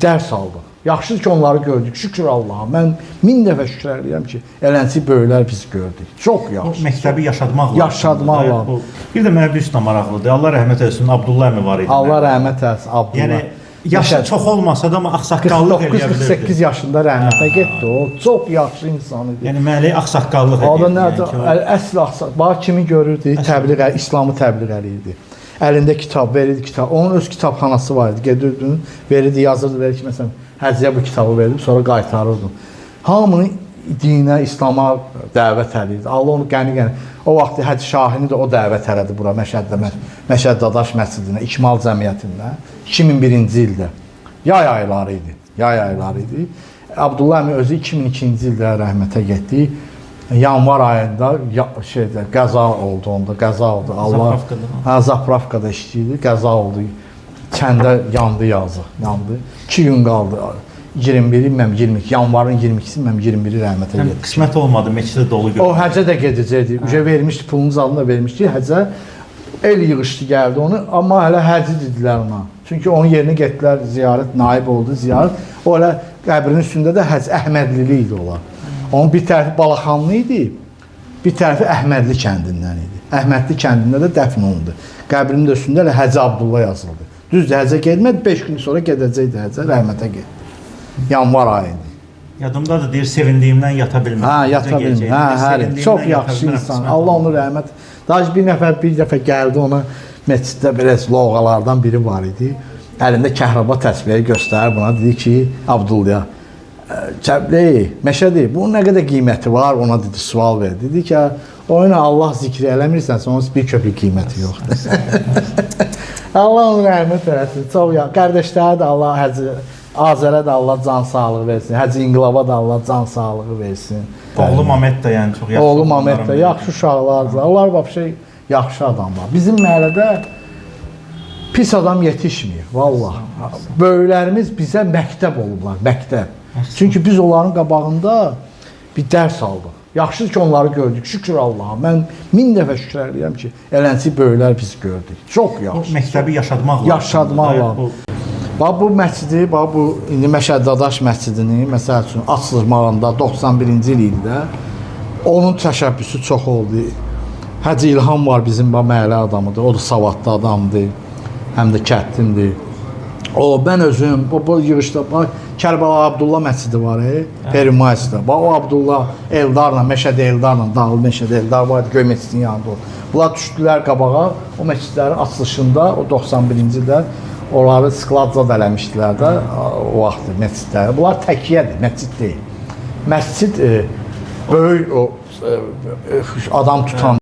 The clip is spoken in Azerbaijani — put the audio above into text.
Dərs aldıq. Yaxşıdır ki, onları gördük. Şükür Allaha. Mən 1000 dəfə şükür edirəm ki, eləncə böyüklər biz gördük. Çox yaxşı. O məktəbi yaşatmaq lazımdır. Yaşatmaq lazım. Bir də mənə bir üstə maraqlıdır. Allah rəhmət eləsin, Abdullah əmi var idi. Allah rəhmət eləsin, Abdullah. Yəni yaşı çox olmasa da amma ağsaqqallıq eləyə bilirdi. 49-48 yaşında rəhmətə getdi o. Çox yaxşı insan idi. Yəni mələk ağsaqqallıq O da edirdi. nədir? Əsl ağsaqqal. Bax kimi görürdü, təbliğ, İslamı təbliğ eləyirdi. Əlində kitab verirdi, kitab. Onun öz kitabxanası var idi. Gedirdin, verirdi, yazırdı, verir ki, məsələn, Həccə bu kitabı verdim, sonra qaytarırdım. Hamını dinə, İslama dəvət edirdi. Allah onu qəni-qəni. O vaxt Həcc Şahini də o dəvət elədi bura Məşəd Dadaş məscidinə, İkmal cəmiyyətində 2001-ci ildə. Yay ayları idi. Yay ayları idi. Abdullah əmi özü 2002-ci ildə rəhmətə getdi. Yanvar ayında qəza oldu onda, qəza oldu. Allah Zapravkada işləyirdi, qəza oldu. Kəndə yandı yazıq, yandı. 2 gün qaldı. 21-i, mən 22, yanvarın 22-si, mən 21-i rəhmətə getdim. Qismət olmadı, meçidə dolu gördüm. O Həccə də gedəcəkdi. Ücə vermişdi, pulunu zadını da vermişdi. Həccə el yığışdı, gəldi onu. Amma hələ həcci dedilər ona. Çünki onun yerinə getdilər, ziyarət, naib oldu, ziyarət. O hələ qəbrinin üstündə də Həcc Əhmədlili idi onlar. Onun bir tərəfi Balaxanlı idi, bir tərəfi Əhmədli kəndindən idi. Əhmədli kəndində də dəfn olundu. Qəbrinin də üstündə elə Həcc Abdullah yazıldı. Düzdür, Həccə getmədi, 5 gün sonra gedəcəkdi Həccə, rəhmətə getdi. Yanvar ayında. Yadımdadır, deyir, sevindiyimdən yata bilmədim. Hə, yata bilmədim. Hə, çox yaxşı insan. Allah onu rəhmət. Daha bir dəfə gəldi ona məsciddə biraz loğalardan biri var idi. Əlində kəhraba təsbihini göstərir buna, dedi ki, Abdullah, Cəbli, Məşədi, bunun nə qədər qiyməti var, ona dedi, sual verdi. Dedi ki, oyuna Allah zikri eləmirsənsə, onun bir köpük qiyməti yoxdur. Allah onu rəhmət eləsin. Çox yaxşı. Qardaşlara da Allah Azərə də Allah can sağlığı versin. Həcc İnqilaba da Allah can sağlığı versin. Oğlu Mamet də yəni çox yaxşı. Oğlu Mamet də yaxşı uşaqlardır. Onlar vəbşə yaxşı adamlar. Bizim məhəllədə pis adam yetişmir. Vallahi. Böyüklərimiz bizə məktəb olublar, məktəb. Çünki biz onların qabağında bir dərs aldıq. Yaxşıdır ki, onları gördük. Şükür Allaha. Mən 1000 dəfə şükür edirəm ki, eləncə böyüklər biz gördük. Çox yaxşı. O məktəbi yaşatmaq lazımdır. Yaşatmaq lazım. Bax bu məscidi, bax bu indi Məşəd Dadaş məscidini məsəl üçün açılmağında 91-ci ildə onun təşəbbüsü çox oldu. Həcc İlham var bizim məhəllə adamıdır. O da savadlı adamdır. Həm də kəndlimdir. O mən özüm bu yığışda bax Kərbəla Abdullah məscidi var, Perimayisdə. Bax o Abdullah Eldarla, Məşəd Eldarla, Dağlı Məşəd Eldar var, Göy məscidinin yanında. Bunlar düşdülər qabağa. O məscidlərin açılışında o 91-ci ildə onları skladza da eləmişdilər də o vaxt məscidləri. Bunlar təkiyyədir, məscid deyil. Məscid böyük o adam tutan